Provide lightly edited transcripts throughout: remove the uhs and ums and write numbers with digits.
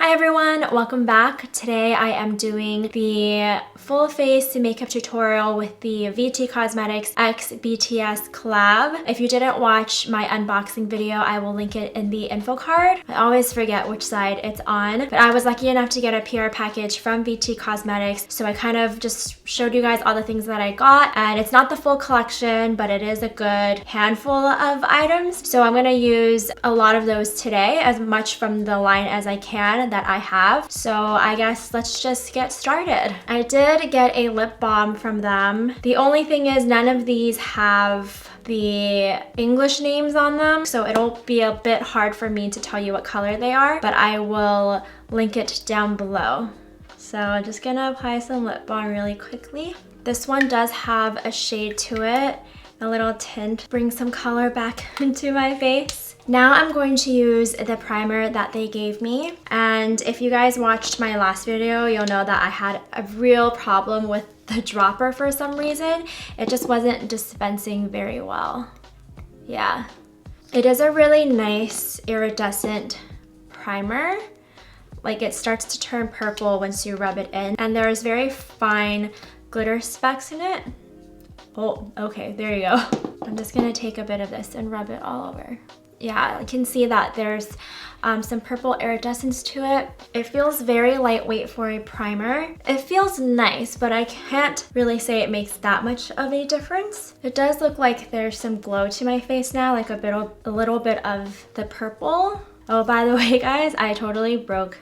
Hi everyone, welcome back. Today I am doing the full face makeup tutorial with the VT Cosmetics x BTS collab. If you didn't watch my unboxing video, I will link it in the info card. I always forget which side it's on, but I was lucky enough to get a PR package from VT Cosmetics, so I kind of just showed you guys all the things that I got, and it's not the full collection, but it is a good handful of items. So I'm gonna use a lot of those today, as much from the line as I can that I have. So I guess let's just get started. I did get a lip balm from them. The only thing is none of these have the English names on them, so it'll be a bit hard for me to tell you what color they are, but I will link it down below. So I'm just gonna apply some lip balm really quickly. This one does have a shade to it, a little tint, bring some color back into my face. Now I'm going to use the primer that they gave me, and if you guys watched my last video, you'll know that I had a real problem with the dropper for some reason. It just wasn't dispensing very well. Yeah. It is a really nice iridescent primer. Like, it starts to turn purple once you rub it in, and there's very fine glitter specks in it. Oh, okay, there you go. I'm just gonna take a bit of this and rub it all over. Yeah, I can see that there's some purple iridescence to it. It feels very lightweight for a primer. It feels nice, but I can't really say it makes that much of a difference. It does look like there's some glow to my face now, like a little bit of the purple. Oh, by the way, guys, I totally broke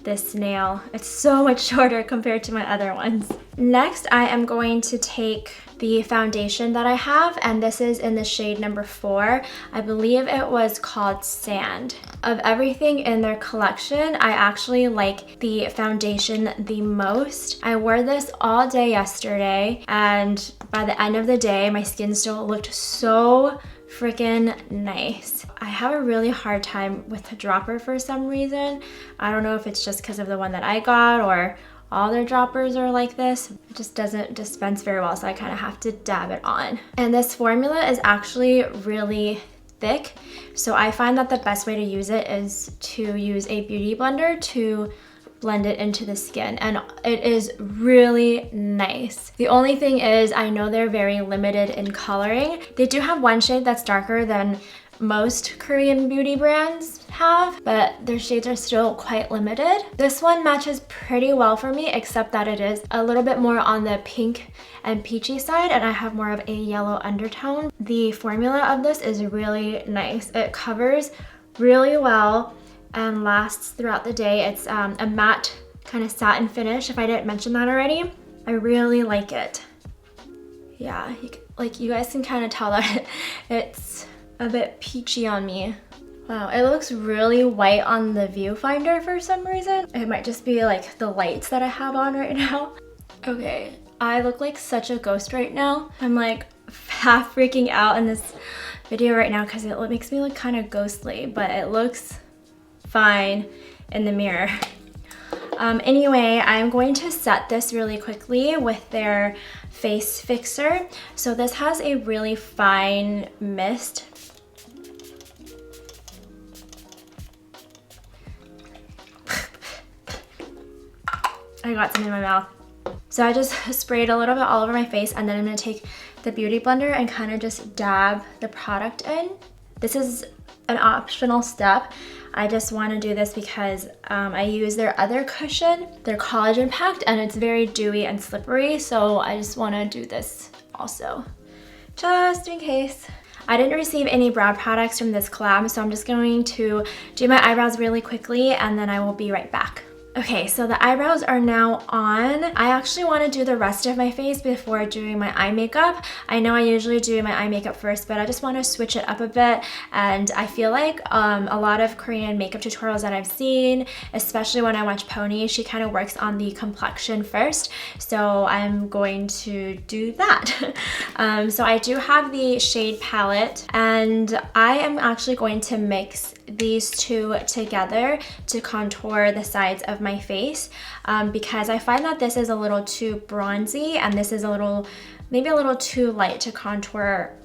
this nail. It's so much shorter compared to my other ones. Next, I am going to take the foundation that I have, and this is in the shade number 4. I believe it was called Sand. Of everything in their collection, I actually like the foundation the most. I wore this all day yesterday, and by the end of the day, my skin still looked so freaking nice. I have a really hard time with the dropper for some reason. I don't know if it's just because of the one that I got or all their droppers are like this. It just doesn't dispense very well, so I kind of have to dab it on. And this formula is actually really thick, so I find that the best way to use it is to use a beauty blender to blend it into the skin, and it is really nice. The only thing is, I know they're very limited in coloring. They do have one shade that's darker than most Korean beauty brands have, but their shades are still quite limited. This one matches pretty well for me, except that it is a little bit more on the pink and peachy side, and I have more of a yellow undertone. The formula of this is really nice. It covers really well and lasts throughout the day. It's a matte kind of satin finish, if I didn't mention that already. I really like it. Yeah, you guys can kind of tell that it's a bit peachy on me. Wow, it looks really white on the viewfinder for some reason. It might just be like the lights that I have on right now. Okay, I look like such a ghost right now. I'm like half freaking out in this video right now because it makes me look kind of ghostly, but it looks fine in the mirror. Anyway, I'm going to set this really quickly with their face fixer. So this has a really fine mist. I got some in my mouth. So I just sprayed a little bit all over my face, and then I'm gonna take the beauty blender and kind of just dab the product in. This is an optional step. I just want to do this because I use their other cushion. They're collagen packed and it's very dewy and slippery, so I just want to do this also, just in case. I didn't receive any brow products from this collab, so I'm just going to do my eyebrows really quickly and then I will be right back. Okay, so the eyebrows are now on. I actually want to do the rest of my face before doing my eye makeup. I know I usually do my eye makeup first, but I just want to switch it up a bit, and I feel like a lot of Korean makeup tutorials that I've seen, especially when I watch Pony, she kind of works on the complexion first, so I'm going to do that. So I do have the shade palette, and I am actually going to mix these two together to contour the sides of my face, because I find that this is a little too bronzy and this is maybe a little too light to contour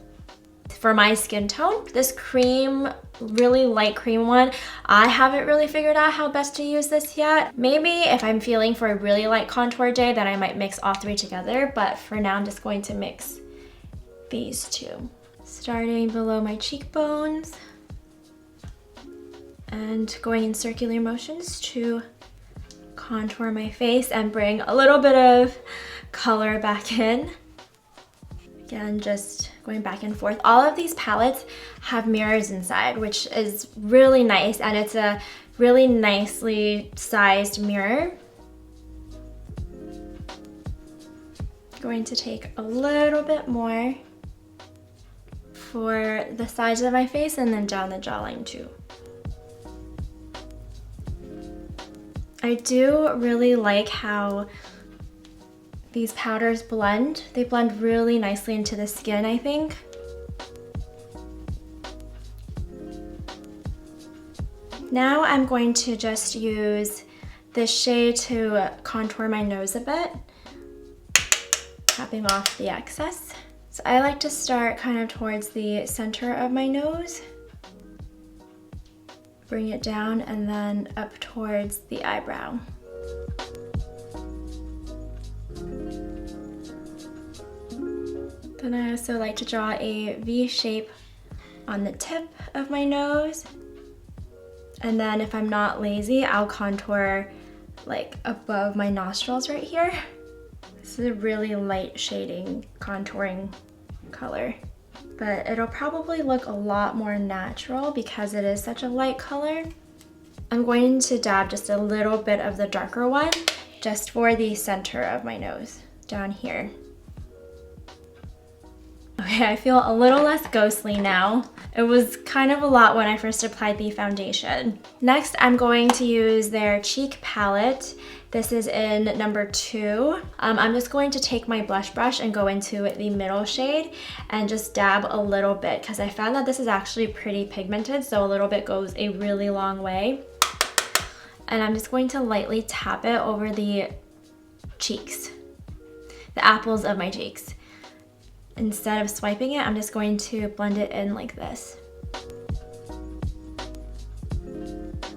for my skin tone. This cream, really light cream one, I haven't really figured out how best to use this yet. Maybe if I'm feeling for a really light contour day, then I might mix all three together, but for now I'm just going to mix these two. Starting below my cheekbones and going in circular motions to contour my face and bring a little bit of color back in. Again, just going back and forth. All of these palettes have mirrors inside, which is really nice, and it's a really nicely sized mirror. Going to take a little bit more for the sides of my face and then down the jawline too. I do really like how these powders blend. They blend really nicely into the skin, I think. Now I'm going to just use this shade to contour my nose a bit, tapping off the excess. So I like to start kind of towards the center of my nose, bring it down, and then up towards the eyebrow. Then I also like to draw a V shape on the tip of my nose. And then if I'm not lazy, I'll contour like above my nostrils right here. This is a really light shading contouring color, but it'll probably look a lot more natural because it is such a light color. I'm going to dab just a little bit of the darker one just for the center of my nose, down here. Okay, I feel a little less ghostly now. It was kind of a lot when I first applied the foundation. Next, I'm going to use their cheek palette. This is in number 2. I'm just going to take my blush brush and go into the middle shade and just dab a little bit because I found that this is actually pretty pigmented, so a little bit goes a really long way. And I'm just going to lightly tap it over the cheeks, the apples of my cheeks. Instead of swiping it, I'm just going to blend it in like this.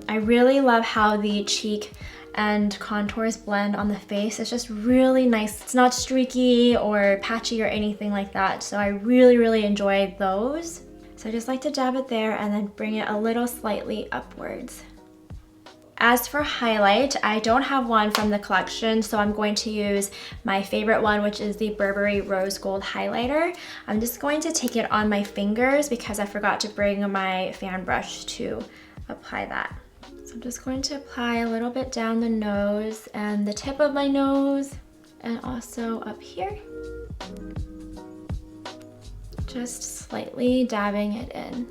I really love how the cheek and contours blend on the face. It's just really nice. It's not streaky or patchy or anything like that. So I really enjoy those. So I just like to dab it there and then bring it a little slightly upwards. As for highlight, I don't have one from the collection, so I'm going to use my favorite one, which is the Burberry Rose Gold highlighter. I'm just going to take it on my fingers because I forgot to bring my fan brush to apply that. So I'm just going to apply a little bit down the nose and the tip of my nose and also up here. Just slightly dabbing it in.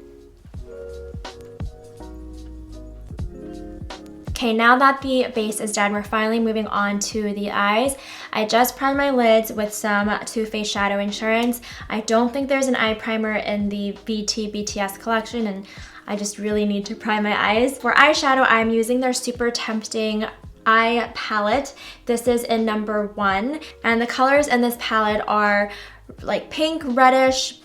Okay, now that the base is done, we're finally moving on to the eyes. I just primed my lids with some Too Faced Shadow Insurance. I don't think there's an eye primer in the BTS collection, and I just really need to prime my eyes. For eyeshadow, I'm using their Super Tempting Eye palette. This is in number 1, and the colors in this palette are like pink, reddish,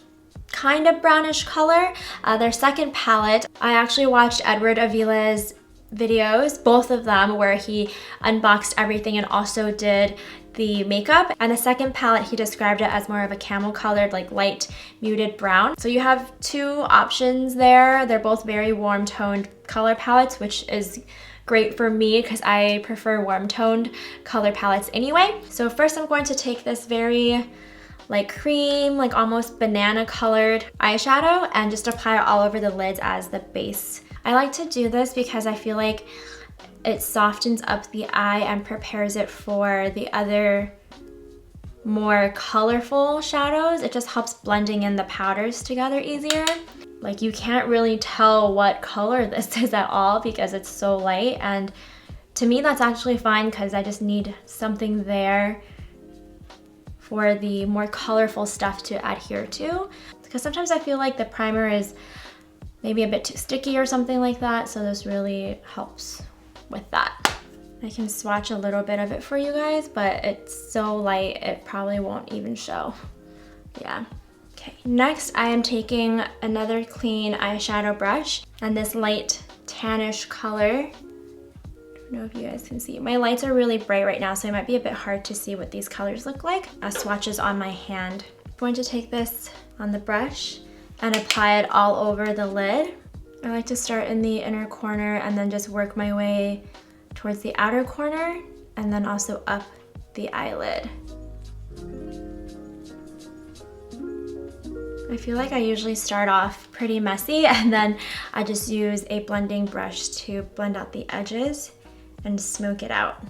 kind of brownish color. Their second palette, I actually watched Edward Avila's videos, both of them, where he unboxed everything and also did the makeup. And the second palette, he described it as more of a camel colored, like light muted brown. So you have 2 options there. They're both very warm toned color palettes, which is great for me because I prefer warm toned color palettes anyway. So first I'm going to take this very like cream, like almost banana colored eyeshadow and just apply it all over the lids as the base. I like to do this because I feel like it softens up the eye and prepares it for the other more colorful shadows. It just helps blending in the powders together easier. Like you can't really tell what color this is at all because it's so light, and to me that's actually fine because I just need something there for the more colorful stuff to adhere to. Because sometimes I feel like the primer is maybe a bit too sticky or something like that, so this really helps with that. I can swatch a little bit of it for you guys, but it's so light it probably won't even show. Yeah. Okay, next I am taking another clean eyeshadow brush and this light tannish color. I don't know if you guys can see. My lights are really bright right now, so it might be a bit hard to see what these colors look like. Swatches on my hand. I'm going to take this on the brush and apply it all over the lid. I like to start in the inner corner and then just work my way towards the outer corner and then also up the eyelid. I feel like I usually start off pretty messy and then I just use a blending brush to blend out the edges and smoke it out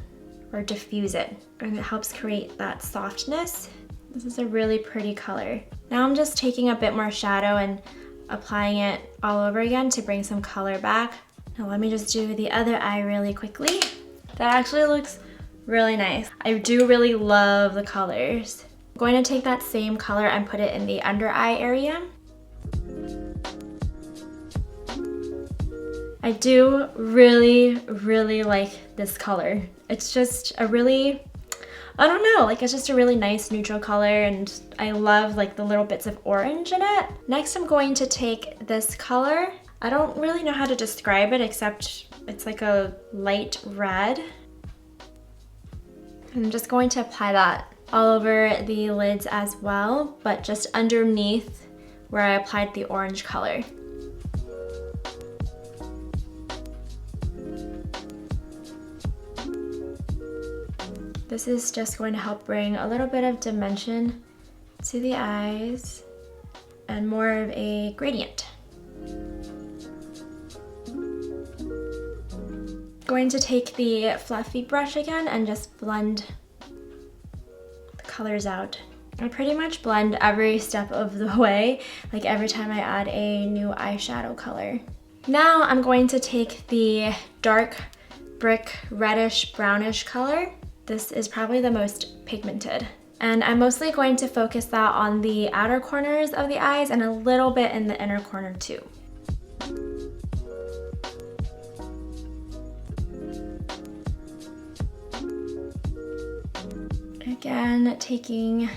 or diffuse it. And it helps create that softness. This is a really pretty color. Now I'm just taking a bit more shadow and applying it all over again to bring some color back. Now let me just do the other eye really quickly. That actually looks really nice. I do really love the colors. I'm going to take that same color and put it in the under eye area. I do really like this color. It's just a really, I don't know, like it's just a really nice neutral color and I love like the little bits of orange in it. Next I'm going to take this color. I don't really know how to describe it except it's like a light red. I'm just going to apply that all over the lids as well, but just underneath where I applied the orange color. This is just going to help bring a little bit of dimension to the eyes and more of a gradient. Going to take the fluffy brush again and just blend the colors out. I pretty much blend every step of the way, like every time I add a new eyeshadow color. Now I'm going to take the dark brick reddish brownish color. This is probably the most pigmented. And I'm mostly going to focus that on the outer corners of the eyes and a little bit in the inner corner too. Again, taking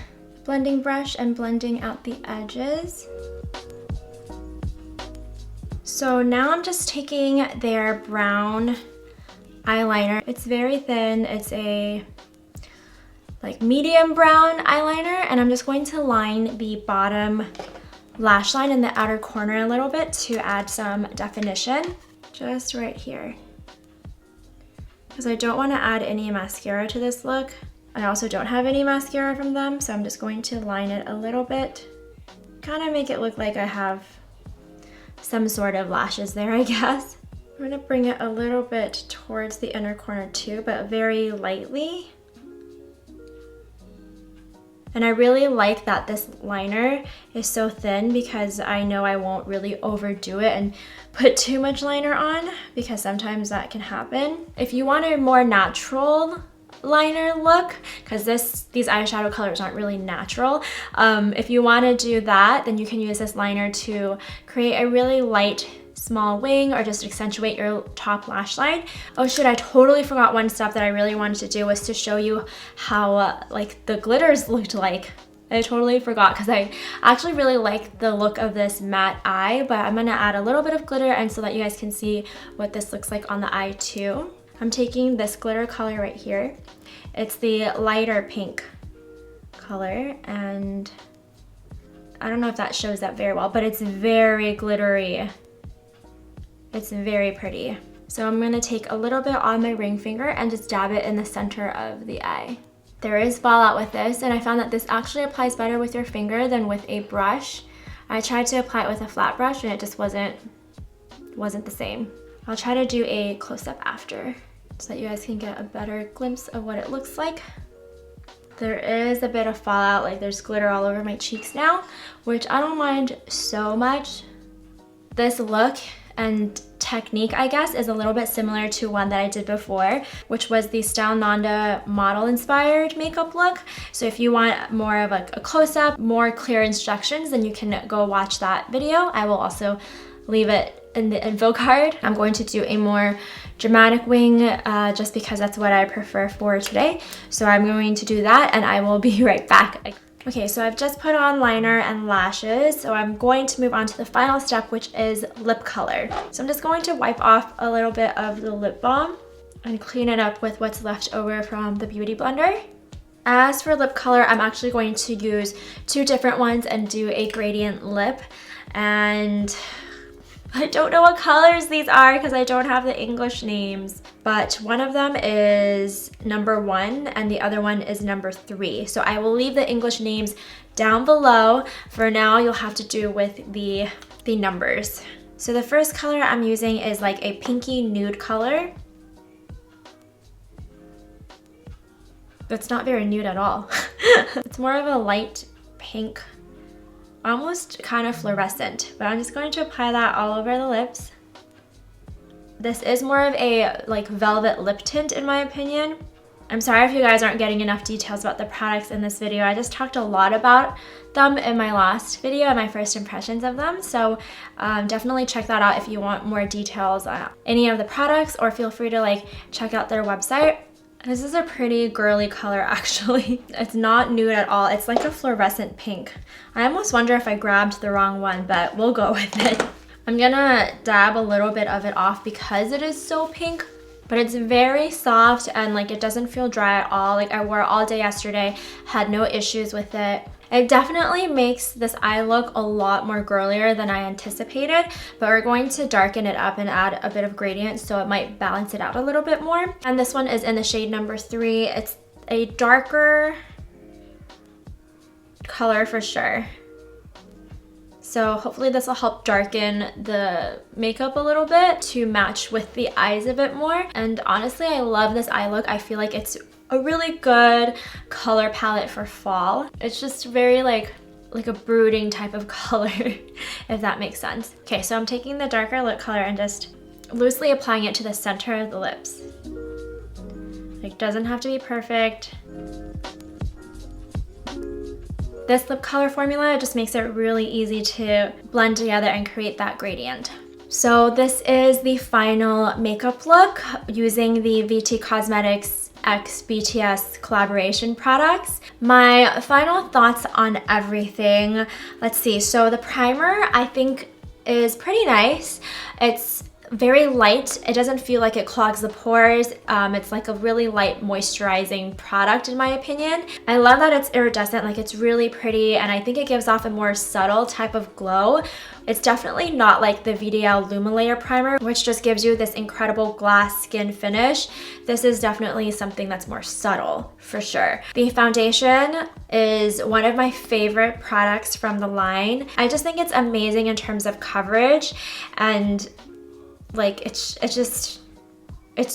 blending brush and blending out the edges. So now I'm just taking their brown eyeliner. It's very thin. It's a like medium brown eyeliner, and I'm just going to line the bottom lash line in the outer corner a little bit to add some definition, just right here. Because I don't want to add any mascara to this look. I also don't have any mascara from them, so I'm just going to line it a little bit. Kind of make it look like I have some sort of lashes there, I guess. I'm gonna bring it a little bit towards the inner corner too, but very lightly. And I really like that this liner is so thin because I know I won't really overdo it and put too much liner on because sometimes that can happen. If you want a more natural liner look, because these eyeshadow colors aren't really natural, if you want to do that, then you can use this liner to create a really light small wing or just accentuate your top lash line. Oh shoot, I totally forgot one step that I really wanted to do was to show you how like the glitters looked like. I totally forgot because I actually really like the look of this matte eye, but I'm gonna add a little bit of glitter and so that you guys can see what this looks like on the eye too. I'm taking this glitter color right here. It's the lighter pink color, and I don't know if that shows up very well, but it's very glittery. It's very pretty. So I'm gonna take a little bit on my ring finger and just dab it in the center of the eye. There is fallout with this, and I found that this actually applies better with your finger than with a brush. I tried to apply it with a flat brush and it just wasn't the same. I'll try to do a close-up after so that you guys can get a better glimpse of what it looks like. There is a bit of fallout, like there's glitter all over my cheeks now, which I don't mind so much. This look and technique, I guess, is a little bit similar to one that I did before, which was the Style Nanda model inspired makeup look. So if you want more of a close-up, more clear instructions, then you can go watch that video. I will also leave it in the info card. I'm going to do a more dramatic wing just because that's what I prefer for today. So I'm going to do that and I will be right back. Okay, so I've just put on liner and lashes, so I'm going to move on to the final step, which is lip color. So I'm just going to wipe off a little bit of the lip balm and clean it up with what's left over from the Beauty Blender. As for lip color, I'm actually going to use 2 different ones and do a gradient lip. And I don't know what colors these are because I don't have the English names, but one of them is number 1 and the other one is number 3. So I will leave the English names down below. For now, you'll have to do with the numbers. So the first color I'm using is like a pinky nude color. It's not very nude at all. It's more of a light pink, almost kind of fluorescent, but I'm just going to apply that all over the lips. This is more of a like velvet lip tint in my opinion. I'm sorry if you guys aren't getting enough details about the products in this video. I just talked a lot about them in my last video and my first impressions of them. So definitely check that out if you want more details on any of the products, or feel free to like check out their website. This is a pretty girly color actually. It's not nude at all. It's like a fluorescent pink. I almost wonder if I grabbed the wrong one, but we'll go with it. I'm gonna dab a little bit of it off because it is so pink, but it's very soft and like it doesn't feel dry at all. Like I wore it all day yesterday, had no issues with it. It definitely makes this eye look a lot more girlier than I anticipated, but we're going to darken it up and add a bit of gradient so it might balance it out a little bit more. And this one is in the shade number 3. It's a darker color for sure. So hopefully this will help darken the makeup a little bit to match with the eyes a bit more. And honestly, I love this eye look. I feel like it's a really good color palette for fall. It's just very like a brooding type of color, if that makes sense. Okay, so I'm taking the darker lip color and just loosely applying it to the center of the lips. It doesn't have to be perfect. This lip color formula just makes it really easy to blend together and create that gradient. So this is the final makeup look using the VT Cosmetics X BTS collaboration products. My final thoughts on everything. Let's see, so the primer I think is pretty nice. It's very light. It doesn't feel like it clogs the pores. It's like a really light moisturizing product in my opinion. I love that it's iridescent, like it's really pretty, and I think it gives off a more subtle type of glow. It's definitely not like the VDL Lumalayer primer, which just gives you this incredible glass skin finish. This is definitely something that's more subtle for sure. The foundation is one of my favorite products from the line. I just think it's amazing in terms of coverage, and like it's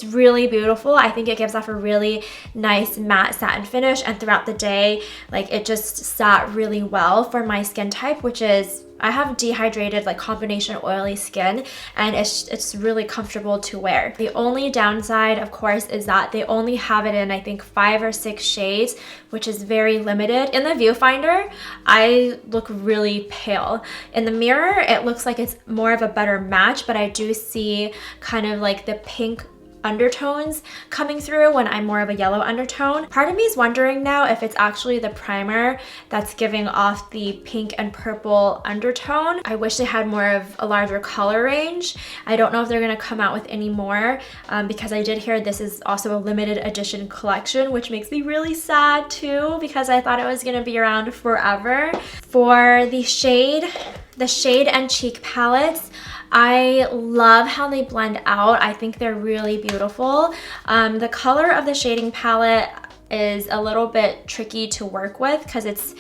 really beautiful. I think it gives off a really nice matte satin finish, and throughout the day, like it just sat really well for my skin type, which is, I have dehydrated like combination oily skin, and it's really comfortable to wear. The only downside, of course, is that they only have it in I think 5 or 6 shades, which is very limited. In the viewfinder, I look really pale. In the mirror, it looks like it's more of a better match, but I do see kind of like the pink undertones coming through when I'm more of a yellow undertone. Part of me is wondering now if it's actually the primer that's giving off the pink and purple undertone. I wish they had more of a larger color range. I don't know if they're gonna come out with any more because I did hear this is also a limited edition collection, which makes me really sad too because I thought it was gonna be around forever. For the shade and cheek palettes, I love how they blend out. I think they're really beautiful. The color of the shading palette is a little bit tricky to work with because it's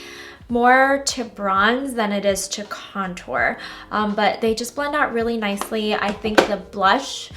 more to bronze than it is to contour, but they just blend out really nicely. I think the blush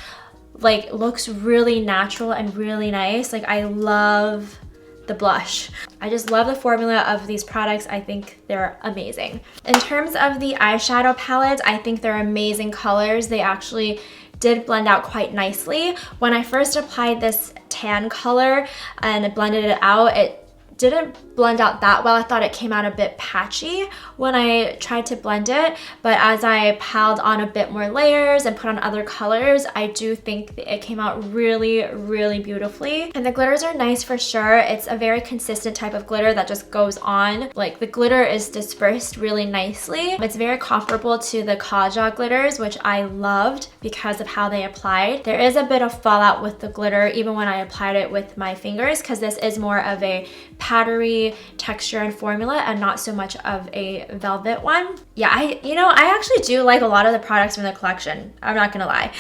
like looks really natural and really nice. Like I love the blush. I just love the formula of these products. I think they're amazing. In terms of the eyeshadow palettes, I think they're amazing colors. They actually did blend out quite nicely. When I first applied this tan color and blended it out, it didn't blend out that well. I thought it came out a bit patchy when I tried to blend it, but as I piled on a bit more layers and put on other colors, I do think it came out really, really beautifully. And the glitters are nice for sure. It's a very consistent type of glitter that just goes on. Like the glitter is dispersed really nicely. It's very comparable to the Kaja glitters, which I loved because of how they applied. There is a bit of fallout with the glitter even when I applied it with my fingers, because this is more of a powdery texture and formula and not so much of a velvet one. Yeah, I actually do like a lot of the products from the collection. I'm not gonna lie.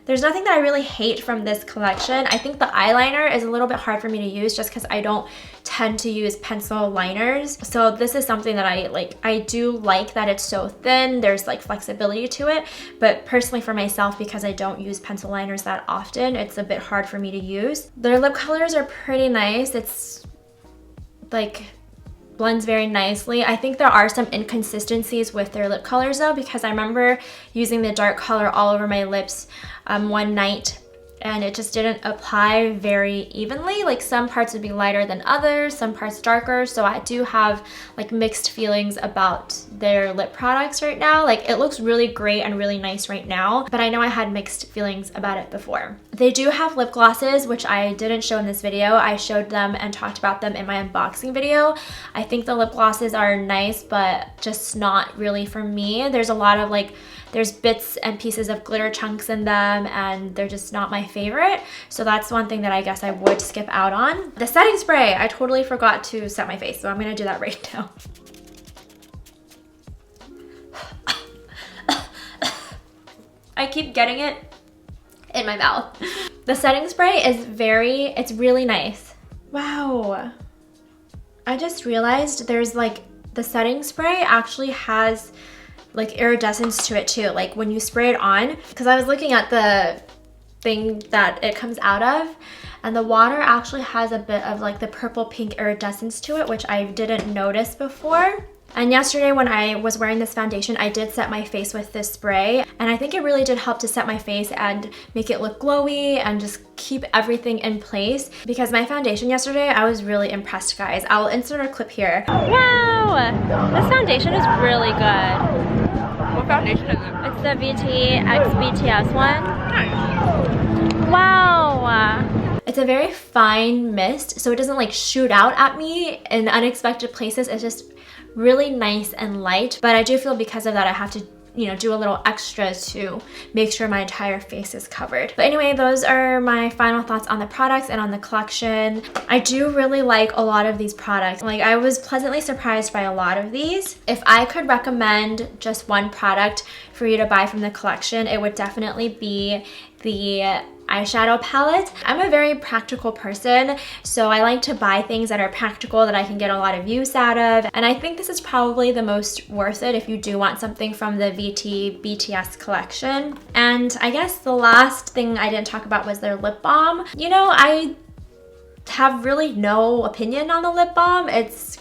There's nothing that I really hate from this collection. I think the eyeliner is a little bit hard for me to use just because I don't tend to use pencil liners. So this is something that I like. I do like that it's so thin. There's like flexibility to it. But personally for myself, because I don't use pencil liners that often, it's a bit hard for me to use. Their lip colors are pretty nice. It's like blends very nicely. I think there are some inconsistencies with their lip colors though, because I remember using the dark color all over my lips one night and it just didn't apply very evenly. Like some parts would be lighter than others, some parts darker. So I do have like mixed feelings about their lip products right now. Like it looks really great and really nice right now, but I know I had mixed feelings about it before. They do have lip glosses, which I didn't show in this video. I showed them and talked about them in my unboxing video. I think the lip glosses are nice, but just not really for me. There's a lot of like, there's bits and pieces of glitter chunks in them and they're just not my favorite. So that's one thing that I guess I would skip out on. The setting spray, I totally forgot to set my face, so I'm gonna do that right now. I keep getting it in my mouth. The setting spray is it's really nice. Wow. I just realized there's like, the setting spray actually has like iridescence to it too, like when you spray it on, because I was looking at the thing that it comes out of and the water actually has a bit of like the purple pink iridescence to it, which I didn't notice before. And yesterday when I was wearing this foundation, I did set my face with this spray and I think it really did help to set my face and make it look glowy and just keep everything in place, because my foundation yesterday, I was really impressed, guys. I'll insert a clip here. Wow, this foundation is really good. What foundation is it? It's the VT X BTS one. Nice. Wow. It's a very fine mist, so it doesn't like shoot out at me in unexpected places. It's just really nice and light, but I do feel because of that I have to, you know, do a little extra to make sure my entire face is covered. But anyway, those are my final thoughts on the products and on the collection. I do really like a lot of these products. Like I was pleasantly surprised by a lot of these. If I could recommend just one product for you to buy from the collection, it would definitely be the eyeshadow palette. I'm a very practical person, so I like to buy things that are practical that I can get a lot of use out of, and I think this is probably the most worth it if you do want something from the VT BTS collection. And I guess the last thing I didn't talk about was their lip balm. You know, I have really no opinion on the lip balm. It's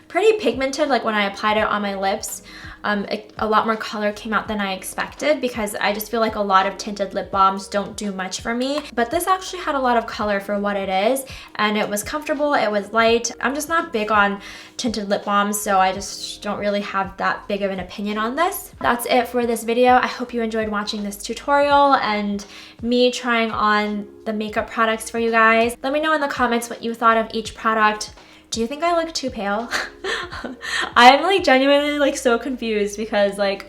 pretty pigmented. Like when I applied it on my lips, a lot more color came out than I expected, because I just feel like a lot of tinted lip balms don't do much for me. But this actually had a lot of color for what it is, and it was comfortable, it was light. I'm just not big on tinted lip balms, so I just don't really have that big of an opinion on this. That's it for this video. I hope you enjoyed watching this tutorial and me trying on the makeup products for you guys. Let me know in the comments what you thought of each product. Do you think I look too pale? I'm like genuinely like so confused, because like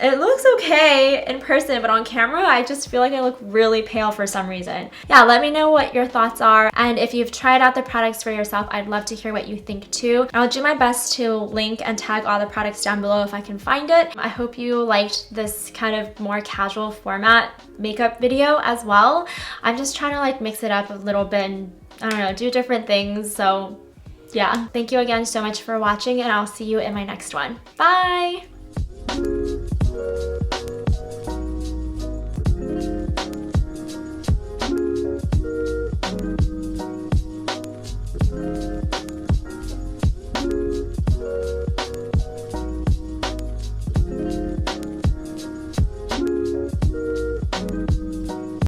it looks okay in person, but on camera I just feel like I look really pale for some reason. Yeah, let me know what your thoughts are, and if you've tried out the products for yourself, I'd love to hear what you think too. I'll do my best to link and tag all the products down below if I can find it. I hope you liked this kind of more casual format makeup video as well. I'm just trying to like mix it up a little bit and I don't know, do different things. So yeah, thank you again so much for watching, and I'll see you in my next one. Bye!